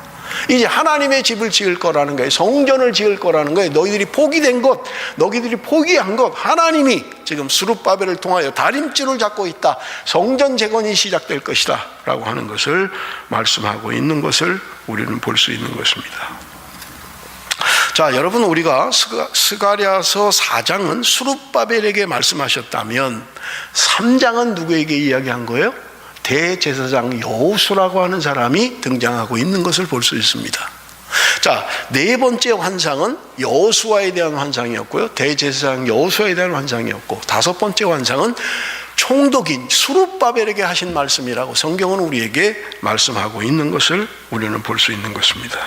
이제 하나님의 집을 지을 거라는 거예요. 성전을 지을 거라는 거예요. 너희들이 포기된 것, 너희들이 포기한 것, 하나님이 지금 스룹바벨을 통하여 다림줄을 잡고 있다. 성전 재건이 시작될 것이다 라고 하는 것을 말씀하고 있는 것을 우리는 볼 수 있는 것입니다. 자, 여러분, 우리가 스가랴서 4장은 스룹바벨에게 말씀하셨다면 3장은 누구에게 이야기한 거예요? 대제사장 여호수아라고 하는 사람이 등장하고 있는 것을 볼 수 있습니다. 자, 네 번째 환상은 여호수아에 대한 환상이었고요, 대제사장 여호수아에 대한 환상이었고, 다섯 번째 환상은 총독인 스룹바벨에게 하신 말씀이라고 성경은 우리에게 말씀하고 있는 것을 우리는 볼 수 있는 것입니다.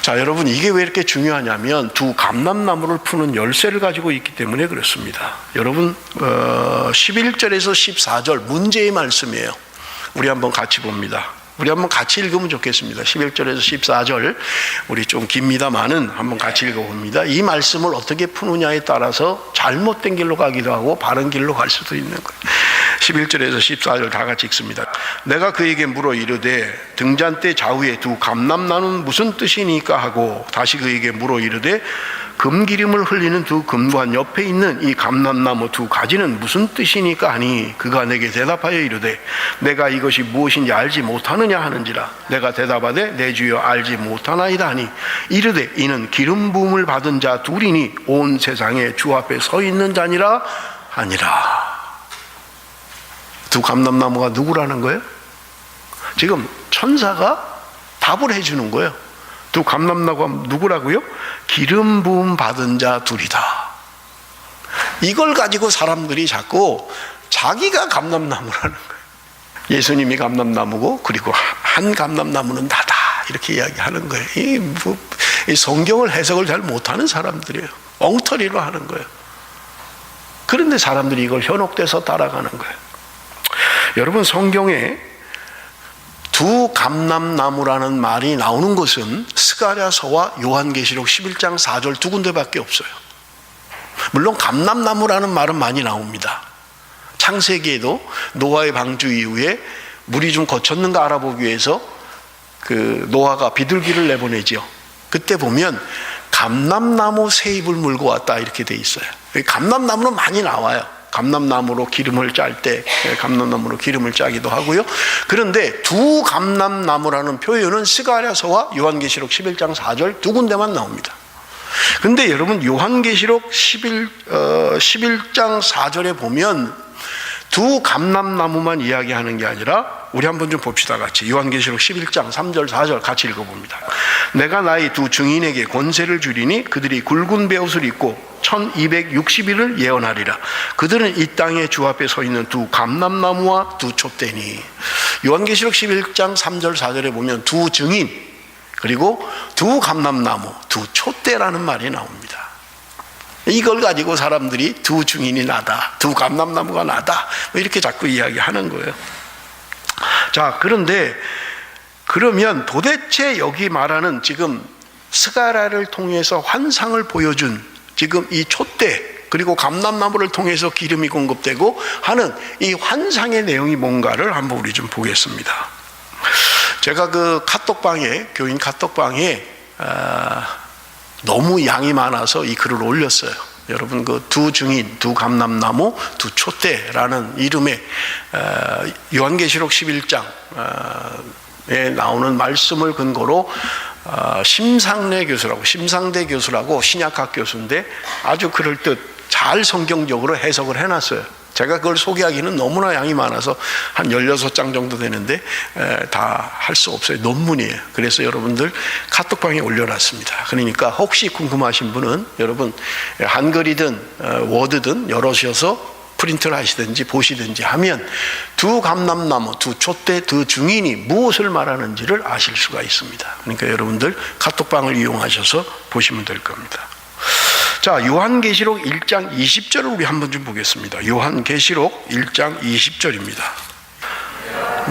자, 여러분, 이게 왜 이렇게 중요하냐면 두 감람나무를 푸는 열쇠를 가지고 있기 때문에 그렇습니다. 여러분, 11절에서 14절 문제의 말씀이에요. 우리 한번 같이 봅니다. 우리 한번 같이 읽으면 좋겠습니다. 11절에서 14절, 우리 좀 깁니다만은 한번 같이 읽어봅니다. 이 말씀을 어떻게 푸느냐에 따라서 잘못된 길로 가기도 하고 바른 길로 갈 수도 있는 거예요. 11절에서 14절 다 같이 읽습니다. 내가 그에게 물어 이르되 등잔대 좌우에 두 감람나무는 무슨 뜻이니까 하고, 다시 그에게 물어 이르되 금기름을 흘리는 두 금관 옆에 있는 이 감람나무 두 가지는 무슨 뜻이니까 하니, 그가 내게 대답하여 이르되 내가 이것이 무엇인지 알지 못하느냐 하는지라. 내가 대답하되 내 주여 알지 못하나이다 하니, 이르되 이는 기름 부음을 받은 자 둘이니 온 세상에 주 앞에 서 있는 자니라 하니라. 두 감람나무가 누구라는 거예요? 지금 천사가 답을 해주는 거예요. 두 감람나무가 누구라고요? 기름 부음 받은 자 둘이다. 이걸 가지고 사람들이 자꾸 자기가 감람나무라는 거예요. 예수님이 감람나무고 그리고 한 감람나무는 나다 이렇게 이야기하는 거예요. 이 성경을 해석을 잘 못하는 사람들이에요. 엉터리로 하는 거예요. 그런데 사람들이 이걸 현혹돼서 따라가는 거예요. 여러분, 성경에 두 감람나무라는 말이 나오는 것은 스가랴서와 요한계시록 11장 4절 두 군데밖에 없어요. 물론 감람나무라는 말은 많이 나옵니다. 창세기에도 노아의 방주 이후에 물이 좀 거쳤는가 알아보기 위해서 그 노아가 비둘기를 내보내지요. 그때 보면 감람나무 새 잎을 물고 왔다 이렇게 돼 있어요. 감람나무는 많이 나와요. 감람나무로 기름을 짤 때 감람나무로 기름을 짜기도 하고요. 그런데 두 감람나무라는 표현은 스가랴서와 요한계시록 11장 4절 두 군데만 나옵니다. 근데 여러분, 요한계시록 11장 4절에 보면 두 감람나무만 이야기하는 게 아니라, 우리 한번 좀 봅시다 같이. 요한계시록 11장 3절 4절 같이 읽어봅니다. 내가 나의 두 증인에게 권세를 주리니 그들이 굵은 베옷을 입고 1260일을 예언하리라. 그들은 이 땅의 주 앞에 서 있는 두 감람나무와 두 촛대니. 요한계시록 11장 3절 4절에 보면 두 증인 그리고 두 감람나무, 두 촛대라는 말이 나옵니다. 이걸 가지고 사람들이 두 증인이 나다, 두 감람나무가 나다, 이렇게 자꾸 이야기하는 거예요. 자, 그런데 그러면 도대체 여기 말하는 지금 스가랴를 통해서 환상을 보여준 지금 이 촛대 그리고 감람나무를 통해서 기름이 공급되고 하는 이 환상의 내용이 뭔가를 한번 우리 좀 보겠습니다. 제가 그 카톡방에, 교인 카톡방에 너무 양이 많아서 이 글을 올렸어요. 여러분, 그 두 증인, 두 감람나무, 두 촛대라는 이름의 요한계시록 11장에 나오는 말씀을 근거로 심상래 교수라고, 심상대 교수라고 신약학 교수인데 아주 그럴듯 잘 성경적으로 해석을 해놨어요. 제가 그걸 소개하기는 너무나 양이 많아서 한 16장 정도 되는데 다 할 수 없어요. 논문이에요. 그래서 여러분들 카톡방에 올려놨습니다. 그러니까 혹시 궁금하신 분은 여러분 한글이든 워드든 열어셔서 프린트를 하시든지 보시든지 하면 두 감람나무, 두 촛대, 두 증인이 무엇을 말하는지를 아실 수가 있습니다. 그러니까 여러분들 카톡방을 이용하셔서 보시면 될 겁니다. 자, 요한계시록 1장 20절을 우리 한번 좀 보겠습니다. 요한계시록 1장 20절입니다.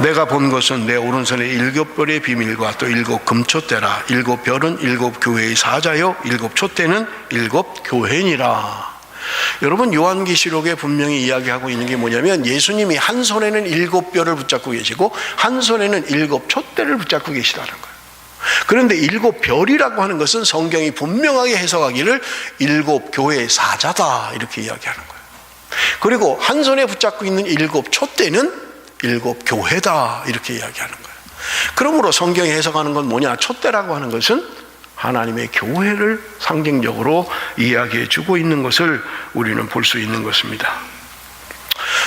내가 본 것은 내 오른손에 7별의 비밀과 또 7 금촛대라. 7별은 7 교회의 사자요 7 촛대는 7 교회니라. 여러분, 요한계시록에 분명히 이야기하고 있는 게 뭐냐면 예수님이 한 손에는 7별을 붙잡고 계시고 한 손에는 7 촛대를 붙잡고 계시다는 거예요. 그런데 7별이라고 하는 것은 성경이 분명하게 해석하기를 7 교회의 사자다 이렇게 이야기하는 거예요. 그리고 한 손에 붙잡고 있는 7 촛대는 7 교회다 이렇게 이야기하는 거예요. 그러므로 성경이 해석하는 건 뭐냐? 촛대라고 하는 것은 하나님의 교회를 상징적으로 이야기해 주고 있는 것을 우리는 볼 수 있는 것입니다.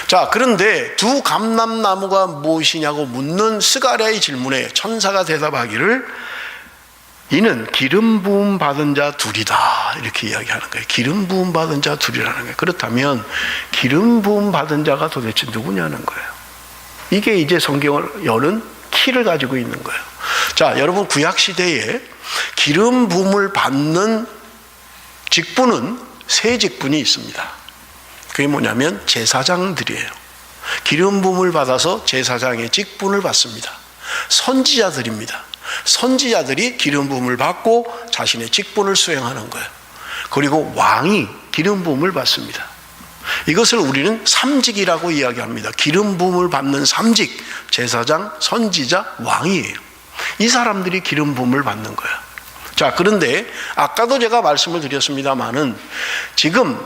자, 그런데 두 감람나무가 무엇이냐고 묻는 스가랴의 질문에 천사가 대답하기를 이는 기름 부음 받은 자 둘이다 이렇게 이야기하는 거예요. 기름 부음 받은 자 둘이라는 거예요. 그렇다면 기름 부음 받은 자가 도대체 누구냐는 거예요. 이게 이제 성경을 여는 키를 가지고 있는 거예요. 자, 여러분, 구약 시대에 기름 부음을 받는 직분은 세 직분이 있습니다. 그게 뭐냐면 제사장들이에요. 기름 부음을 받아서 제사장의 직분을 받습니다. 선지자들입니다. 선지자들이 기름 부음을 받고 자신의 직분을 수행하는 거예요. 그리고 왕이 기름 부음을 받습니다. 이것을 우리는 삼직이라고 이야기합니다. 기름 부음을 받는 삼직, 제사장, 선지자, 왕이에요. 이 사람들이 기름 부음을 받는 거예요. 자, 그런데 아까도 제가 말씀을 드렸습니다마는 지금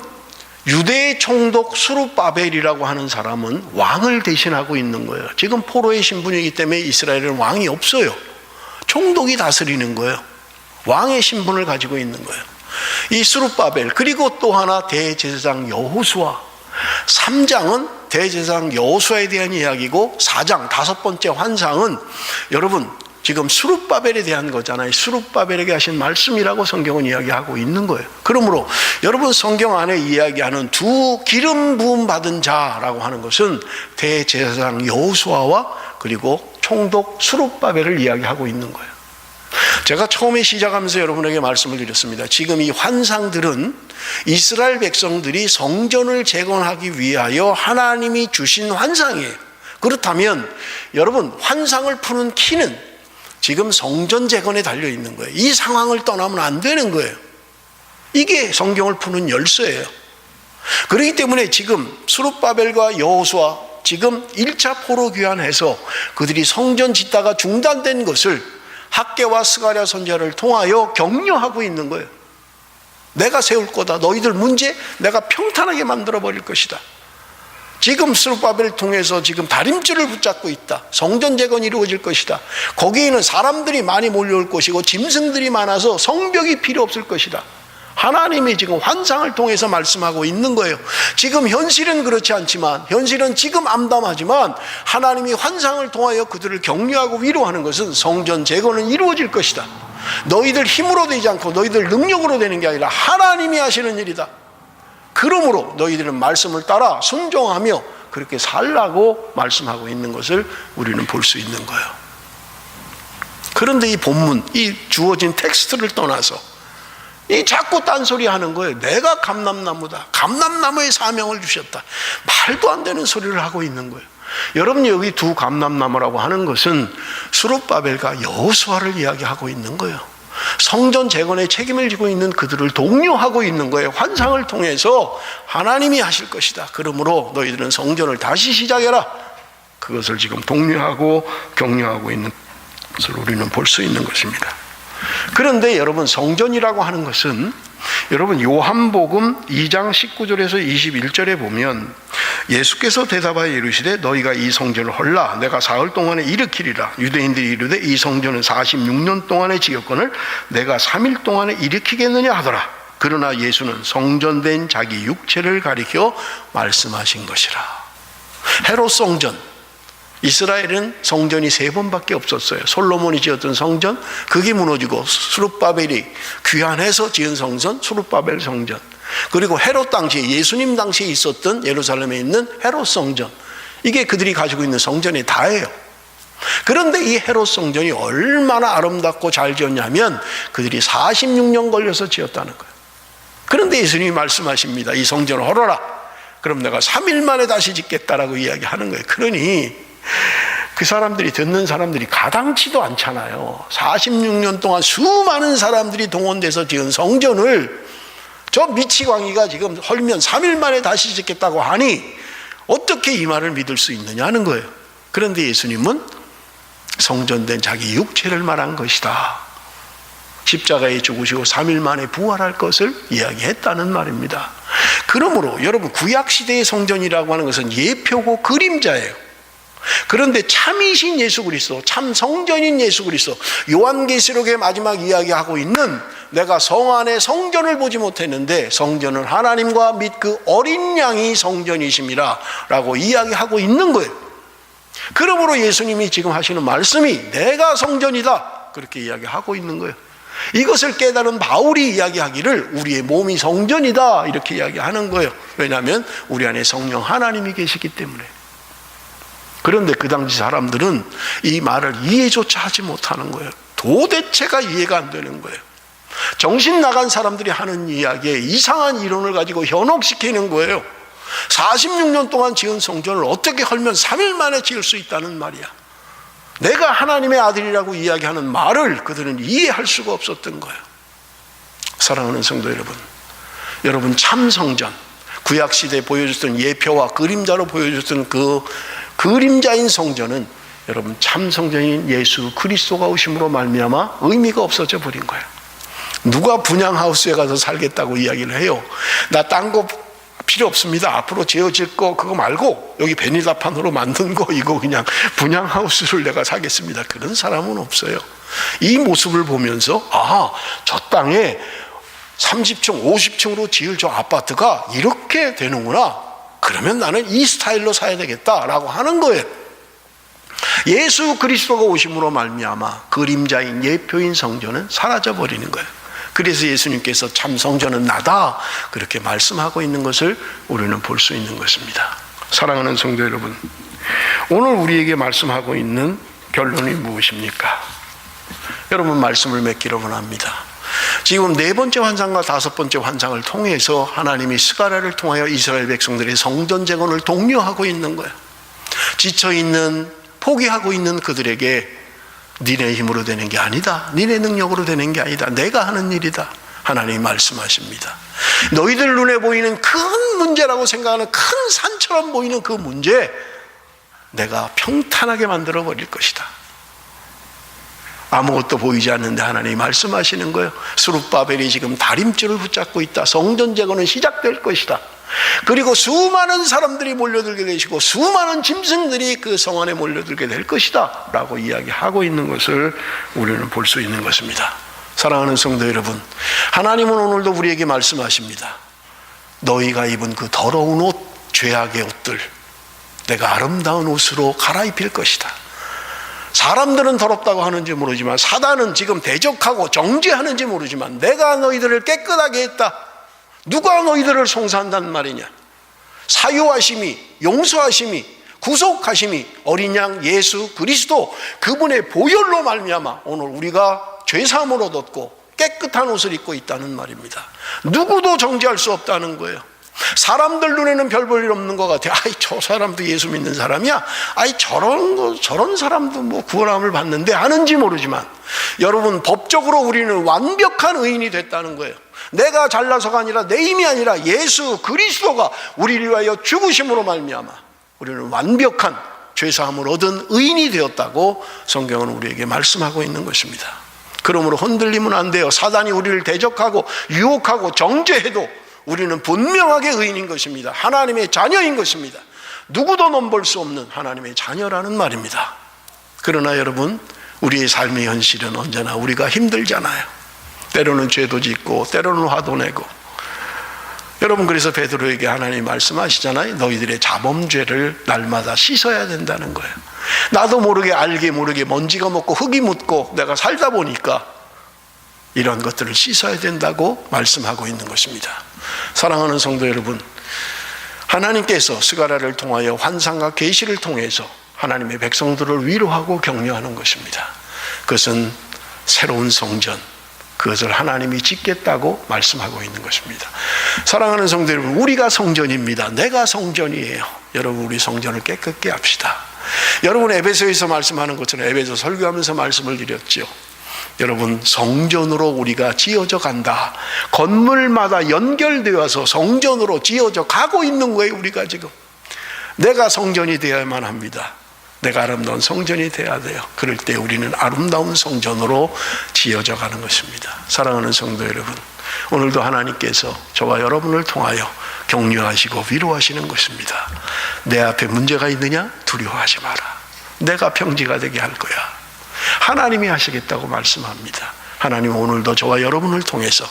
유대의 총독 스룹바벨이라고 하는 사람은 왕을 대신하고 있는 거예요. 지금 포로의 신분이기 때문에 이스라엘은 왕이 없어요. 총독이 다스리는 거예요. 왕의 신분을 가지고 있는 거예요. 이 스룹바벨, 그리고 또 하나 대제사장 여호수아. 3장은 대제사장 여호수아에 대한 이야기고 4장 5번째 환상은 여러분 지금 수룹바벨에 대한 거잖아요. 수룹바벨에게 하신 말씀이라고 성경은 이야기하고 있는 거예요. 그러므로 여러분 성경 안에 이야기하는 두 기름 부음 받은 자라고 하는 것은 대제사장 여호수아와 그리고 총독 수룹바벨을 이야기하고 있는 거예요. 제가 처음에 시작하면서 여러분에게 말씀을 드렸습니다. 지금 이 환상들은 이스라엘 백성들이 성전을 재건하기 위하여 하나님이 주신 환상이에요. 그렇다면 여러분 환상을 푸는 키는 지금 성전 재건에 달려 있는 거예요. 이 상황을 떠나면 안 되는 거예요. 이게 성경을 푸는 열쇠예요. 그렇기 때문에 지금 수룹바벨과 여호수아 지금 1차 포로 귀환해서 그들이 성전 짓다가 중단된 것을 학개와 스가랴 선지자를 통하여 격려하고 있는 거예요. 내가 세울 거다. 너희들 문제 내가 평탄하게 만들어 버릴 것이다. 지금 수룹바벨을 통해서 지금 다림줄을 붙잡고 있다. 성전 재건이 이루어질 것이다. 거기에는 사람들이 많이 몰려올 것이고 짐승들이 많아서 성벽이 필요 없을 것이다. 하나님이 지금 환상을 통해서 말씀하고 있는 거예요. 지금 현실은 그렇지 않지만, 현실은 지금 암담하지만 하나님이 환상을 통하여 그들을 격려하고 위로하는 것은 성전 재건은 이루어질 것이다. 너희들 힘으로 되지 않고 너희들 능력으로 되는 게 아니라 하나님이 하시는 일이다. 그러므로 너희들은 말씀을 따라 순종하며 그렇게 살라고 말씀하고 있는 것을 우리는 볼 수 있는 거예요. 그런데 이 본문, 이 주어진 텍스트를 떠나서 이 자꾸 딴소리 하는 거예요. 내가 감람나무다. 감람나무의 사명을 주셨다. 말도 안 되는 소리를 하고 있는 거예요. 여러분 여기 두 감람나무라고 하는 것은 수룹바벨과 여호수아를 이야기하고 있는 거예요. 성전 재건의 책임을 지고 있는 그들을 독려하고 있는 거예요. 환상을 통해서 하나님이 하실 것이다. 그러므로 너희들은 성전을 다시 시작해라. 그것을 지금 독려하고 격려하고 있는 것을 우리는 볼 수 있는 것입니다. 그런데 여러분 성전이라고 하는 것은 여러분 요한복음 2장 19절에서 21절에 보면 예수께서 대답하여 이르시되 너희가 이 성전을 헐라 내가 사흘 동안에 일으키리라. 유대인들이 이르되 이 성전은 46년 동안에 지었거늘 내가 3일 동안에 일으키겠느냐 하더라. 그러나 예수는 성전된 자기 육체를 가리켜 말씀하신 것이라. 헤롯 성전, 이스라엘은 성전이 3번밖에 없었어요. 솔로몬이 지었던 성전, 그게 무너지고 수룹바벨이 귀환해서 지은 성전, 수룹바벨 성전. 그리고 헤롯 당시에, 예수님 당시에 있었던 예루살렘에 있는 헤롯 성전, 이게 그들이 가지고 있는 성전이 다예요. 그런데 이 헤롯 성전이 얼마나 아름답고 잘 지었냐면 그들이 46년 걸려서 지었다는 거예요. 그런데 예수님이 말씀하십니다. 이 성전을 헐어라. 그럼 내가 3일 만에 다시 짓겠다라고 이야기하는 거예요. 그러니 그 사람들이, 듣는 사람들이 가당치도 않잖아요. 46년 동안 수많은 사람들이 동원돼서 지은 성전을 저 미치광이가 지금 헐면 3일 만에 다시 짓겠다고 하니 어떻게 이 말을 믿을 수 있느냐는 거예요. 그런데 예수님은 성전된 자기 육체를 말한 것이다. 십자가에 죽으시고 3일 만에 부활할 것을 이야기했다는 말입니다. 그러므로 여러분 구약시대의 성전이라고 하는 것은 예표고 그림자예요. 그런데 참이신 예수 그리스도, 참 성전인 예수 그리스도, 요한계시록의 마지막 이야기하고 있는 내가 성 안에 성전을 보지 못했는데 성전은 하나님과 및 그 어린 양이 성전이심이라 라고 이야기하고 있는 거예요. 그러므로 예수님이 지금 하시는 말씀이 내가 성전이다 그렇게 이야기하고 있는 거예요. 이것을 깨달은 바울이 이야기하기를 우리의 몸이 성전이다 이렇게 이야기하는 거예요. 왜냐하면 우리 안에 성령 하나님이 계시기 때문에. 그런데 그 당시 사람들은 이 말을 이해조차 하지 못하는 거예요. 도대체가 이해가 안 되는 거예요. 정신 나간 사람들이 하는 이야기에 이상한 이론을 가지고 현혹시키는 거예요. 46년 동안 지은 성전을 어떻게 헐면 3일 만에 지을 수 있다는 말이야. 내가 하나님의 아들이라고 이야기하는 말을 그들은 이해할 수가 없었던 거예요. 사랑하는 성도 여러분, 여러분 참 성전, 구약시대에 보여줬던 예표와 그림자로 보여줬던 그 그림자인 성전은 여러분 참 성전인 예수 그리스도가 오심으로 말미암아 의미가 없어져 버린 거예요. 누가 분양하우스에 가서 살겠다고 이야기를 해요. 나 딴 거 필요 없습니다. 앞으로 지어질 거 그거 말고 여기 베니라판으로 만든 거 이거 그냥 분양하우스를 내가 사겠습니다. 그런 사람은 없어요. 이 모습을 보면서 저 땅에 30층 50층으로 지을 저 아파트가 이렇게 되는구나. 그러면 나는 이 스타일로 사야 되겠다라고 하는 거예요. 예수 그리스도가 오심으로 말미암아 그림자인 예표인 성전은 사라져 버리는 거예요. 그래서 예수님께서 참 성전은 나다 그렇게 말씀하고 있는 것을 우리는 볼 수 있는 것입니다. 사랑하는 성도 여러분, 오늘 우리에게 말씀하고 있는 결론이 무엇입니까? 여러분, 말씀을 맺기로 원합니다. 지금 네 번째 환상과 다섯 번째 환상을 통해서 하나님이 스가랴를 통하여 이스라엘 백성들의 성전 재건을 독려하고 있는 거예요. 지쳐있는, 포기하고 있는 그들에게 니네 힘으로 되는 게 아니다, 니네 능력으로 되는 게 아니다, 내가 하는 일이다, 하나님이 말씀하십니다. 너희들 눈에 보이는 큰 문제라고 생각하는 큰 산처럼 보이는 그 문제 내가 평탄하게 만들어 버릴 것이다. 아무것도 보이지 않는데 하나님이 말씀하시는 거예요. 스룹바벨이 지금 다림줄을 붙잡고 있다. 성전 재건은 시작될 것이다. 그리고 수많은 사람들이 몰려들게 되시고 수많은 짐승들이 그 성 안에 몰려들게 될 것이다 라고 이야기하고 있는 것을 우리는 볼 수 있는 것입니다. 사랑하는 성도 여러분, 하나님은 오늘도 우리에게 말씀하십니다. 너희가 입은 그 더러운 옷, 죄악의 옷들 내가 아름다운 옷으로 갈아입힐 것이다. 사람들은 더럽다고 하는지 모르지만, 사단은 지금 대적하고 정죄하는지 모르지만 내가 너희들을 깨끗하게 했다. 누가 너희들을 송사한단 말이냐? 사유하심이, 용서하심이, 구속하심이 어린 양 예수 그리스도 그분의 보혈로 말미암아 오늘 우리가 죄사함을 얻었고 깨끗한 옷을 입고 있다는 말입니다. 누구도 정죄할 수 없다는 거예요. 사람들 눈에는 별 볼 일 없는 것 같아요. 아이, 저 사람도 예수 믿는 사람이야. 아이, 저런 사람도 뭐 구원함을 받는데 하는지 모르지만, 여러분, 법적으로 우리는 완벽한 의인이 됐다는 거예요. 내가 잘나서가 아니라, 내 힘이 아니라 예수 그리스도가 우리를 위하여 죽으심으로 말미암아 우리는 완벽한 죄사함을 얻은 의인이 되었다고 성경은 우리에게 말씀하고 있는 것입니다. 그러므로 흔들리면 안 돼요. 사단이 우리를 대적하고 유혹하고 정죄해도 우리는 분명하게 의인인 것입니다. 하나님의 자녀인 것입니다. 누구도 넘볼 수 없는 하나님의 자녀라는 말입니다. 그러나 여러분, 우리의 삶의 현실은 언제나 우리가 힘들잖아요. 때로는 죄도 짓고 때로는 화도 내고. 여러분, 그래서 베드로에게 하나님이 말씀하시잖아요. 너희들의 자범죄를 날마다 씻어야 된다는 거예요. 나도 모르게, 알게 모르게 먼지가 묻고 흙이 묻고 내가 살다 보니까 이런 것들을 씻어야 된다고 말씀하고 있는 것입니다. 사랑하는 성도 여러분, 하나님께서 스가랴를 통하여 환상과 계시를 통해서 하나님의 백성들을 위로하고 격려하는 것입니다. 그것은 새로운 성전, 그것을 하나님이 짓겠다고 말씀하고 있는 것입니다. 사랑하는 성도 여러분, 우리가 성전입니다. 내가 성전이에요. 여러분, 우리 성전을 깨끗게 합시다. 여러분, 에베소에서 말씀하는 것처럼 에베소 설교하면서 말씀을 드렸죠. 여러분, 성전으로 우리가 지어져 간다. 건물마다 연결되어서 성전으로 지어져 가고 있는 거예요. 우리가 지금 내가 성전이 되어야만 합니다. 내가 아름다운 성전이 되어야 돼요. 그럴 때 우리는 아름다운 성전으로 지어져 가는 것입니다. 사랑하는 성도 여러분, 오늘도 하나님께서 저와 여러분을 통하여 격려하시고 위로하시는 것입니다. 내 앞에 문제가 있느냐? 두려워하지 마라. 내가 평지가 되게 할 거야. 하나님이 하시겠다고 말씀합니다. 하나님은 오늘도 저와 여러분을 통해서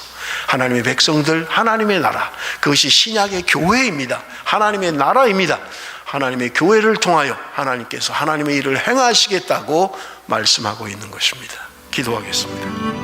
하나님의 백성들, 하나님의 나라, 그것이 신약의 교회입니다. 하나님의 나라입니다. 하나님의 교회를 통하여 하나님께서 하나님의 일을 행하시겠다고 말씀하고 있는 것입니다. 기도하겠습니다.